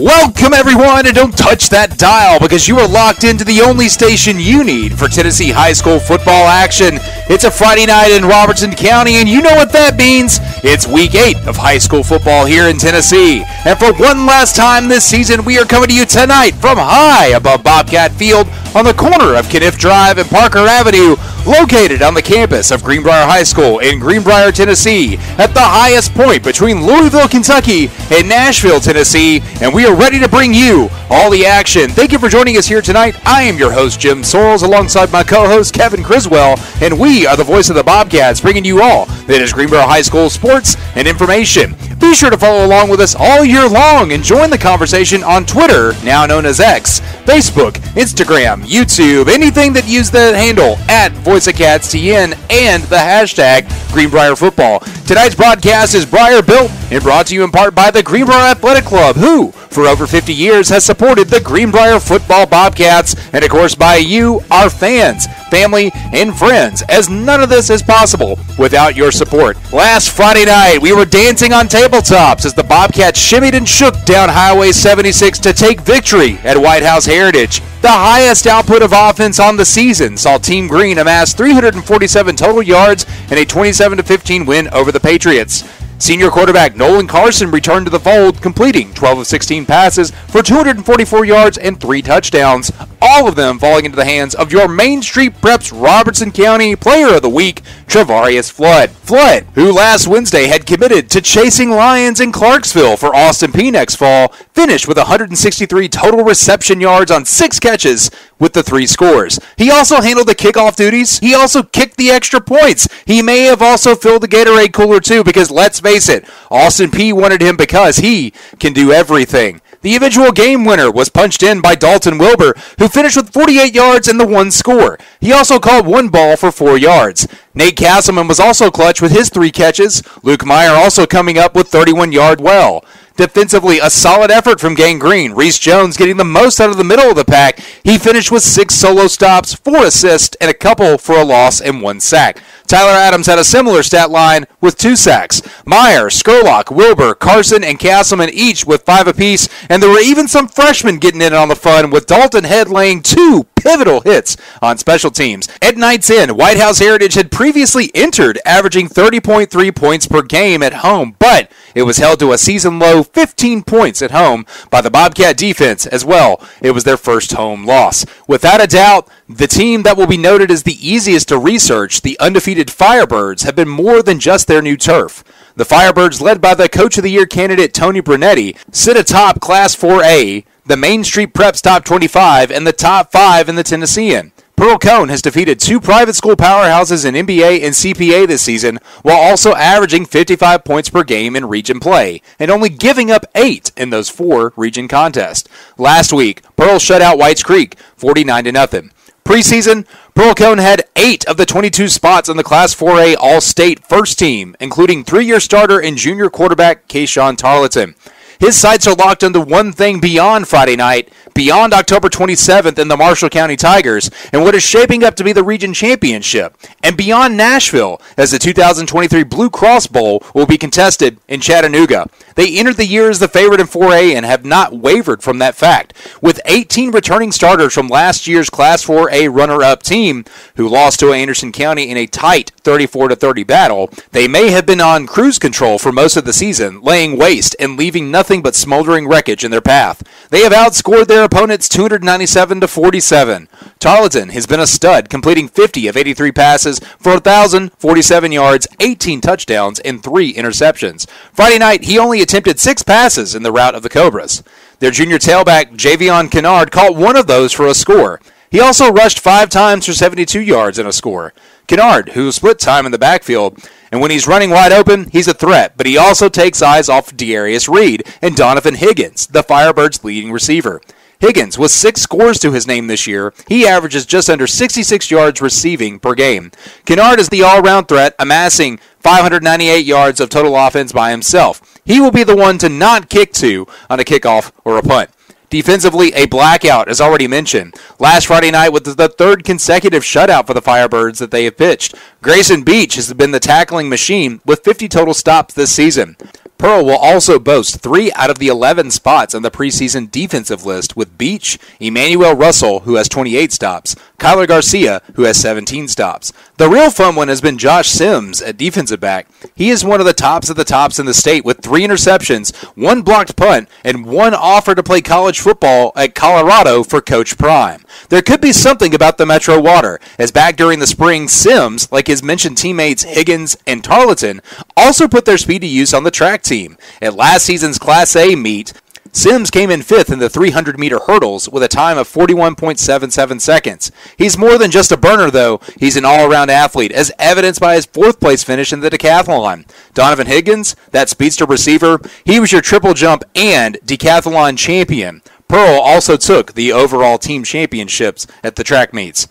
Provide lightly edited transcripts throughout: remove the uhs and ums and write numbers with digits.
Welcome everyone, and don't touch that dial because you are locked into the only station you need for Tennessee high school football action. It's a Friday night in Robertson County, and you know what that means. It's week 8 of high school football here in Tennessee. And for one last time this season, we are coming to you tonight from high above Bobcat Field on the corner of Kniff Drive and Parker Avenue, located on the campus of Greenbrier High School in Greenbrier, Tennessee, at the highest point between Louisville, Kentucky and Nashville, Tennessee, and we are ready to bring you all the action. Thank you for joining us here tonight. I am your host, Jim Sorrells, alongside my co-host, Kevin Criswell, and we are the voice of the Bobcats, bringing you all that is Greenbrier High School sports and information. Be sure to follow along with us all year long and join the conversation on Twitter, now known as X, Facebook, Instagram, YouTube, anything that use the handle at VoiceOfCatsTN and the hashtag Greenbrier Football. Tonight's broadcast is Briar built and brought to you in part by the Greenbrier Athletic Club, who, for over 50 years, has supported the Greenbrier Football Bobcats, and of course by you, our fans, family, and friends, as none of this is possible without your support. Last Friday night, we were dancing on tabletops as the Bobcats shimmied and shook down Highway 76 to take victory at White House Heritage. The highest output of offense on the season saw Team Green amass 347 total yards and a 27-15 win over the Patriots. Senior quarterback Nolan Carson returned to the fold, completing 12 of 16 passes for 244 yards and 3 touchdowns, all of them falling into the hands of your Main Street Preps Robertson County Player of the Week, Travarius Flood. Flood, who last Wednesday had committed to chasing Lions in Clarksville for Austin Peay next fall, finished with 163 total reception yards on 6 catches with the 3 scores. He also handled the kickoff duties. He also kicked the extra points. He may have also filled the Gatorade cooler too, because let's face it, Austin Peay wanted him because he can do everything. The eventual game winner was punched in by Dalton Wilbur, who finished with 48 yards and the 1 score. He also caught 1 ball for 4 yards. Nate Castleman was also clutch with his 3 catches. Luke Meyer also coming up with 31-yard well. Defensively, a solid effort from Gang Green. Reese Jones getting the most out of the middle of the pack. He finished with 6 solo stops, 4 assists, and a couple for a loss and 1 sack. Tyler Adams had a similar stat line with 2 sacks. Meyer, Skurlock, Wilbur, Carson, and Castleman each with 5 apiece, and there were even some freshmen getting in on the fun, with Dalton Head laying 2 pivotal hits on special teams. At night's end, White House Heritage had previously entered, averaging 30.3 points per game at home, but it was held to a season-low 15 points at home by the Bobcat defense as well. It was their first home loss. Without a doubt, the team that will be noted as the easiest to research, the undefeated Firebirds, have been more than just their new turf. The Firebirds, led by the Coach of the Year candidate Tony Brunetti, sit atop Class 4A, the Main Street Preps Top 25, and the Top 5 in the Tennessean. Pearl Cohn has defeated 2 private school powerhouses in NBA and CPA this season, while also averaging 55 points per game in region play, and only giving up 8 in those 4 region contests. Last week, Pearl shut out Whites Creek 49-0. Preseason, Pearl Cohn had 8 of the 22 spots on the Class 4A All-State first team, including 3-year starter and junior quarterback Kayshawn Tarleton. His sights are locked into one thing beyond Friday night, beyond October 27th in the Marshall County Tigers, and what is shaping up to be the region championship, and beyond Nashville, as the 2023 Blue Cross Bowl will be contested in Chattanooga. They entered the year as the favorite in 4A and have not wavered from that fact. With 18 returning starters from last year's Class 4A runner-up team, who lost to Anderson County in a tight 34-30 battle, they may have been on cruise control for most of the season, laying waste and leaving nothing but smoldering wreckage in their path. They have outscored their opponents 297-47. Tarleton has been a stud, completing 50 of 83 passes for 1,047 yards, 18 touchdowns, and 3 interceptions. Friday night, he only attempted 6 passes in the rout of the Cobras. Their junior tailback, Javion Kennard, caught 1 of those for a score. He also rushed 5 times for 72 yards and a score. Kennard, who split time in the backfield, and when he's running wide open, he's a threat, but he also takes eyes off Dearius Reed and Donovan Higgins, the Firebirds' leading receiver. Higgins, with 6 scores to his name this year, he averages just under 66 yards receiving per game. Kennard is the all-round threat, amassing 598 yards of total offense by himself. He will be the one to not kick to on a kickoff or a punt. Defensively, a blackout, as already mentioned. Last Friday night was the 3rd consecutive shutout for the Firebirds that they have pitched. Grayson Beach has been the tackling machine with 50 total stops this season. Pearl will also boast 3 out of the 11 spots on the preseason defensive list with Beach, Emmanuel Russell, who has 28 stops, Kyler Garcia, who has 17 stops. The real fun one has been Josh Sims at defensive back. He is one of the tops of the tops in the state with 3 interceptions, 1 blocked punt, and 1 offer to play college football at Colorado for Coach Prime. There could be something about the Metro Water, as back during the spring, Sims, like his mentioned teammates Higgins and Tarleton, also put their speed to use on the track team. At last season's Class A meet, Sims came in 5th in the 300-meter hurdles with a time of 41.77 seconds. He's more than just a burner, though. He's an all-around athlete, as evidenced by his 4th-place finish in the decathlon. Donovan Higgins, that speedster receiver, he was your triple jump and decathlon champion. Pearl also took the overall team championships at the track meets.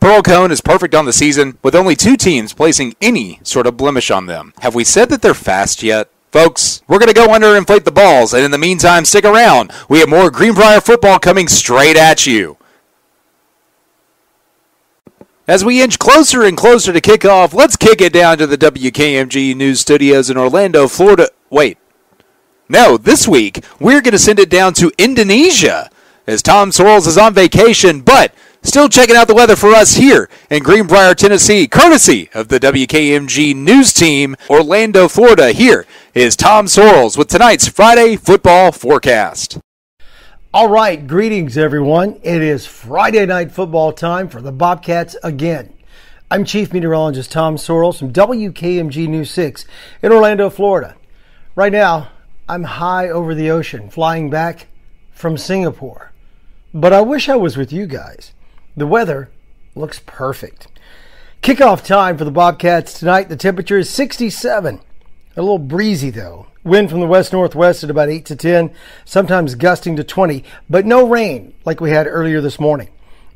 Pearl Cohn is perfect on the season, with only 2 teams placing any sort of blemish on them. Have we said that they're fast yet? Folks, we're going to go under and inflate the balls, and in the meantime, stick around. We have more Greenbrier football coming straight at you. As we inch closer and closer to kickoff, let's kick it down to the WKMG News Studios in Orlando, Florida. Wait. No, this week, we're going to send it down to Indonesia, as Tom Sorrells is on vacation, but still checking out the weather for us here in Greenbrier, Tennessee, courtesy of the WKMG News Team, Orlando, Florida. Here is Tom Sorrells with tonight's Friday football forecast. All right, greetings everyone. It is Friday night football time for the Bobcats again. I'm Chief Meteorologist Tom Sorrells from WKMG News 6 in Orlando, Florida. Right now, I'm high over the ocean, flying back from Singapore. But I wish I was with you guys. The weather looks perfect. Kickoff time for the Bobcats tonight. The temperature is 67. A little breezy, though. Wind from the west-northwest at about 8 to 10, sometimes gusting to 20, but no rain like we had earlier this morning.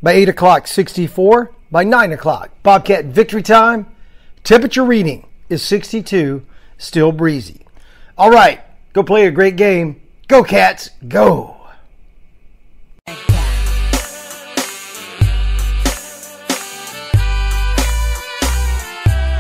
By 8 o'clock, 64. By 9 o'clock, Bobcat victory time. Temperature reading is 62, still breezy. All right, go play a great game. Go Cats, go!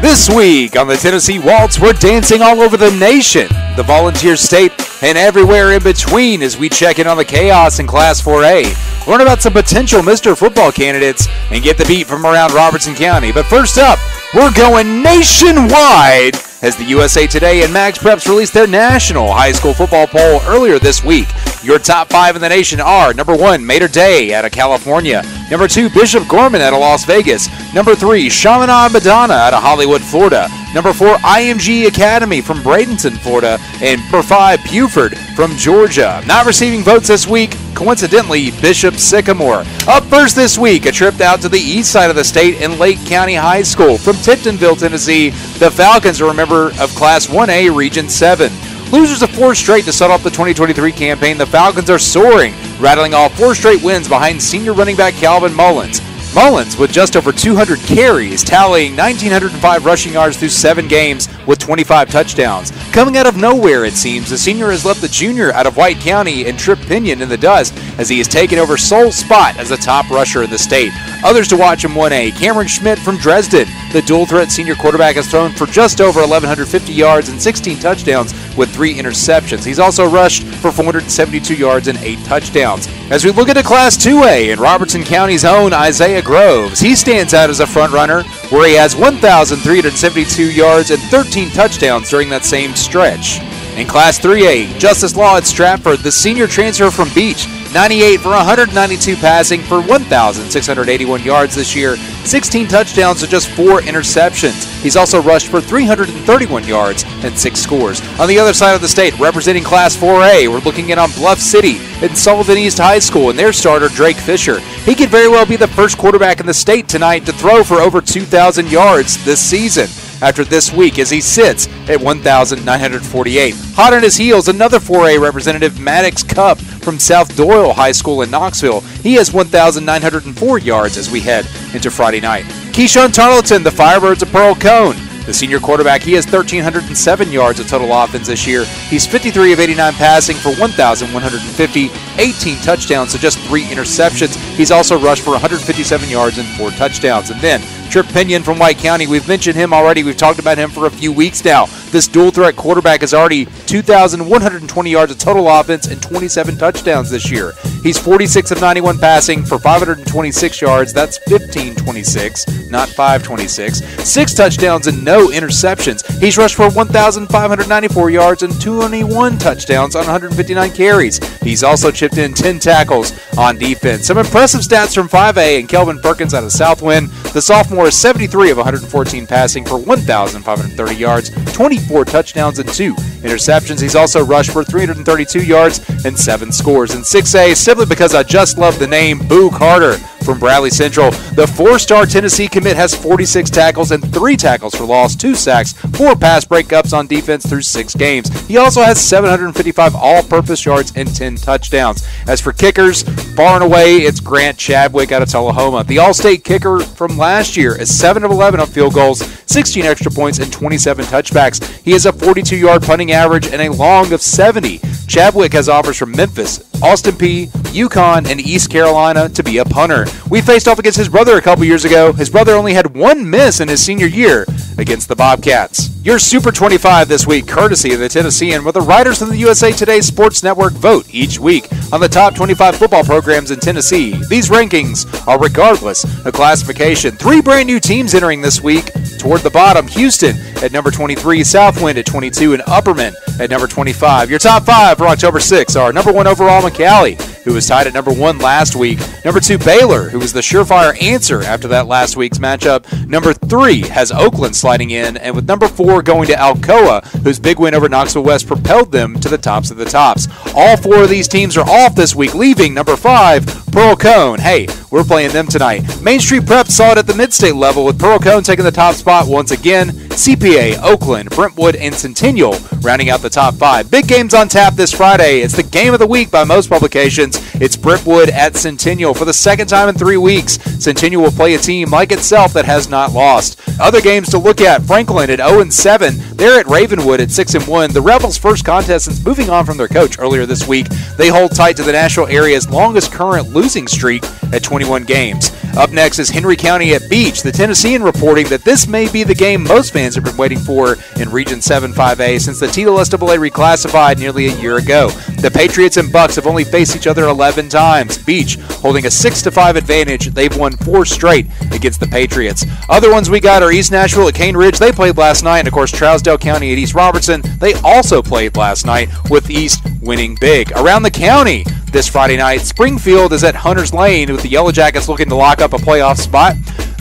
This week on the Tennessee Waltz, we're dancing all over the nation, the Volunteer State, and everywhere in between as we check in on the chaos in Class 4A, learn about some potential Mr. Football candidates, and get the beat from around Robertson County. But first up, we're going nationwide as the USA Today and Max Preps released their national high school football poll earlier this week. Your top 5 in the nation are number 1, Mater Dei out of California. Number 2, Bishop Gorman out of Las Vegas. Number 3, Chaminade Madonna out of Hollywood, Florida. Number 4, IMG Academy from Bradenton, Florida. And number 5, Buford from Georgia. Not receiving votes this week, coincidentally, Bishop Sycamore. Up first this week, a trip out to the east side of the state in Lake County High School. From Tiptonville, Tennessee, the Falcons are a member of Class 1A Region 7. Losers of 4 straight to start off the 2023 campaign, the Falcons are soaring, rattling off 4 straight wins behind senior running back Calvin Mullins. Mullins, with just over 200 carries, tallying 1,905 rushing yards through 7 games with 25 touchdowns. Coming out of nowhere, it seems, the senior has left the junior out of White County and Trip Pinion in the dust as he has taken over sole spot as the top rusher in the state. Others to watch in 1A, Cameron Schmidt from Dresden. The dual-threat senior quarterback has thrown for just over 1,150 yards and 16 touchdowns with 3 interceptions. He's also rushed for 472 yards and 8 touchdowns. As we look into Class 2A in Robertson County's own Isaiah Groves, he stands out as a front runner where he has 1,372 yards and 13 touchdowns during that same stretch. In Class 3A, Justice Law at Stratford, the senior transfer from Beach, 98 for 192 passing for 1,681 yards this year, 16 touchdowns to just 4 interceptions. He's also rushed for 331 yards and 6 scores. On the other side of the state, representing Class 4A, we're looking in on Bluff City and Sullivan East High School and their starter, Drake Fisher. He could very well be the first quarterback in the state tonight to throw for over 2,000 yards this season after this week as he sits at 1,948. Hot on his heels, another 4A representative, Maddox Cup from South Doyle High School in Knoxville. He has 1,904 yards as we head into Friday night. Keyshawn Tarleton, the Firebirds of Pearl Cohn. The senior quarterback, he has 1,307 yards of total offense this year. He's 53 of 89 passing for 1,150 18 touchdowns to just 3 interceptions. He's also rushed for 157 yards and 4 touchdowns. And then Trip Pinion from White County, we've mentioned him already. We've talked about him for a few weeks now. This dual-threat quarterback is already 2,120 yards of total offense and 27 touchdowns this year. He's 46 of 91 passing for 526 yards. That's 1526, not 526. 6 touchdowns and no interceptions. He's rushed for 1,594 yards and 21 touchdowns on 159 carries. He's also chipped in 10 tackles on defense. Some impressive stats from 5A and Kelvin Perkins out of Southwind. The sophomore is 73 of 114 passing for 1,530 yards, 24 touchdowns and 2 interceptions. He's also rushed for 332 yards and 7 scores. In 6A, simply because I just love the name, Boo Carter from Bradley Central. The 4-star Tennessee commit has 46 tackles and 3 tackles for loss, 2 sacks, 4 pass breakups on defense through 6 games. He also has 755 all-purpose yards and 10 touchdowns. As for kickers, far and away, it's Grant Chadwick out of Tullahoma. The All-State kicker from last year is 7 of 11 on field goals, 16 extra points, and 27 touchbacks. He has a 42-yard punting average and a long of 70. Chadwick has offers from Memphis, Austin Peay, Yukon, and East Carolina to be a punter. We faced off against his brother a couple years ago. His brother only had 1 miss in his senior year against the Bobcats. Your Super 25 this week, courtesy of the Tennessean, where the writers of the USA Today Sports Network vote each week on the top 25 football programs in Tennessee. These rankings are regardless of classification. 3 brand new teams entering this week. Toward the bottom, Houston at number 23, Southwind at 22, and Upperman at number 25. Your top 5 for October 6 are number 1 overall McCallie, who was tied at number 1 last week. Number 2, Baylor, who was the surefire answer after that last week's matchup. Number 3 has Oakland sliding in, and with number 4 going to Alcoa, whose big win over Knoxville West propelled them to the tops of the tops. All 4 of these teams are off this week, leaving number 5, Pearl Cohn. Hey, we're playing them tonight. Main Street Prep saw it at the mid-state level, with Pearl Cohn taking the top spot once again. CPA, Oakland, Brentwood, and Centennial rounding out the top 5. Big games on tap this Friday. It's the game of the week by most publications. It's Brentwood at Centennial. For the second time in 3 weeks, Centennial will play a team like itself that has not lost. Other games to look at: Franklin at 0-7. They're at Ravenwood at 6-1. The Rebels' first contest since moving on from their coach earlier this week. They hold tight to the national area's longest current losing streak at 21 games. Up next is Henry County at Beach. The Tennessean reporting that this may be the game most fans have been waiting for in Region 7 5A since the Tito SAA reclassified nearly a year ago. The Patriots and Bucks have only faced each other 11 times. Beach holding a 6-5 advantage. They've won 4 straight against the Patriots. Other ones we got are East Nashville at Cane Ridge. They played last night. And of course, Trousdale County at East Robertson. They also played last night, with East winning big. Around the county this Friday night, Springfield is at Hunters Lane, with the Yellow Jackets looking to lock up a playoff spot.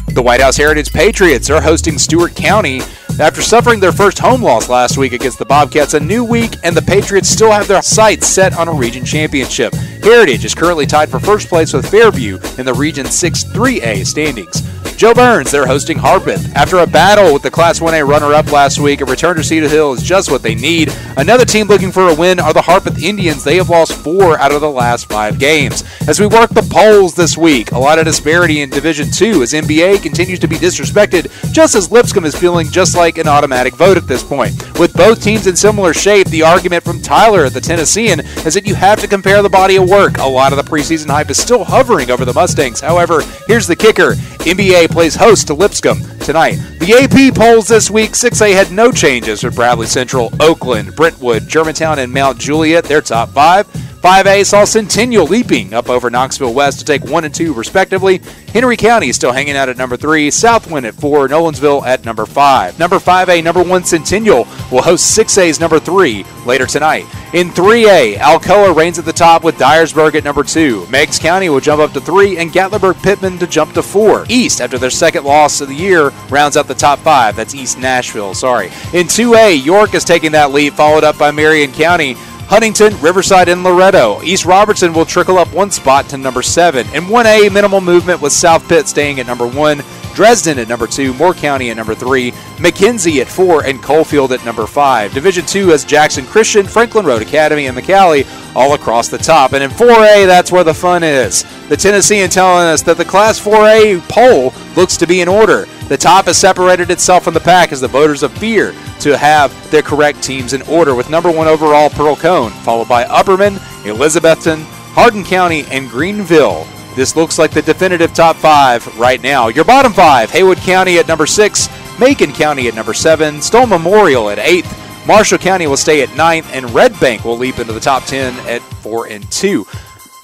The White House Heritage Patriots are hosting Stewart County after suffering their first home loss last week against the Bobcats. A new week, and the Patriots still have their sights set on a region championship. Heritage is currently tied for first place with Fairview in the Region 6 3A standings. Joe Burns, they're hosting Harpeth. After a battle with the Class 1A runner-up last week, a return to Cedar Hill is just what they need. Another team looking for a win are the Harpeth Indians. They have lost 4 out of the last 5 games. As we work the polls this week, a lot of disparity in Division 2 as NBA continues to be disrespected, just as Lipscomb is feeling just like an automatic vote at this point. With both teams in similar shape, the argument from Tyler at the Tennessean is that you have to compare the body of work. A lot of the preseason hype is still hovering over the Mustangs. However, here's the kicker. NBA plays host to Lipscomb tonight. The AP polls this week, 6A had no changes for Bradley Central, Oakland, Brentwood, Germantown, and Mount Juliet. Their top 5. 5A saw Centennial leaping up over Knoxville West to take 1 and 2 respectively. Henry County is still hanging out at number 3, Southwind at 4, Nolensville at number 5. Number 5A, number 1 Centennial will host 6A's number 3 later tonight. In 3A, Alcoa reigns at the top with Dyersburg at number 2. Meigs County will jump up to 3, and Gatlinburg-Pittman to jump to 4. East, after their second loss of the year, rounds out the top 5. That's East Nashville, In 2A, York is taking that lead, followed up by Marion County. Huntington, Riverside, and Loretto. East Robertson will trickle up 1 spot to number 7. In 1A, minimal movement with South Pitt staying at number 1. Dresden at number 2, Moore County at number 3, McKenzie at 4, and Coalfield at number 5. Division 2 has Jackson Christian, Franklin Road Academy, and McCallie all across the top. And in 4A, that's where the fun is. The Tennessean telling us that the Class 4A poll looks to be in order. The top has separated itself from the pack as the voters appear to have their correct teams in order, with number 1 overall Pearl Cohn, followed by Upperman, Elizabethton, Hardin County, and Greenville. This looks like the definitive top 5 right now. Your bottom 5, Haywood County at number 6, Macon County at number 7, Stone Memorial at 8th, Marshall County will stay at 9th, and Red Bank will leap into the top 10 at 4 and 2.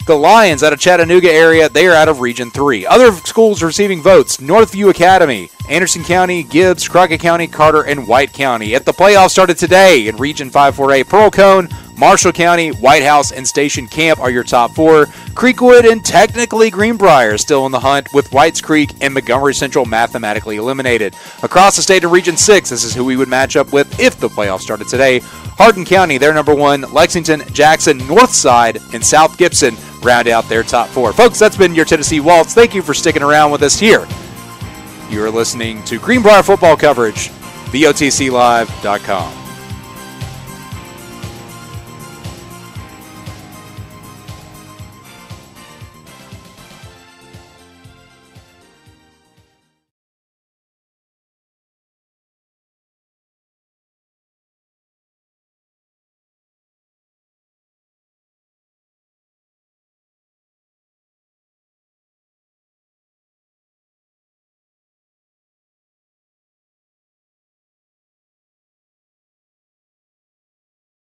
The Lions out of Chattanooga area, they are out of Region 3. Other schools receiving votes, Northview Academy, Anderson County, Gibbs, Crockett County, Carter, and White County. At the playoffs started today in Region 5-4A, Pearl Cohn, Marshall County, White House, and Station Camp are your top 4. Creekwood and technically Greenbrier still in the hunt, with Whites Creek and Montgomery Central mathematically eliminated. Across the state in Region 6, this is who we would match up with if the playoffs started today. Hardin County, they're number 1. Lexington, Jackson, Northside, and South Gibson round out their top 4. Folks, that's been your Tennessee Waltz. Thank you for sticking around with us here. You are listening to Greenbrier football coverage, VOTClive.com.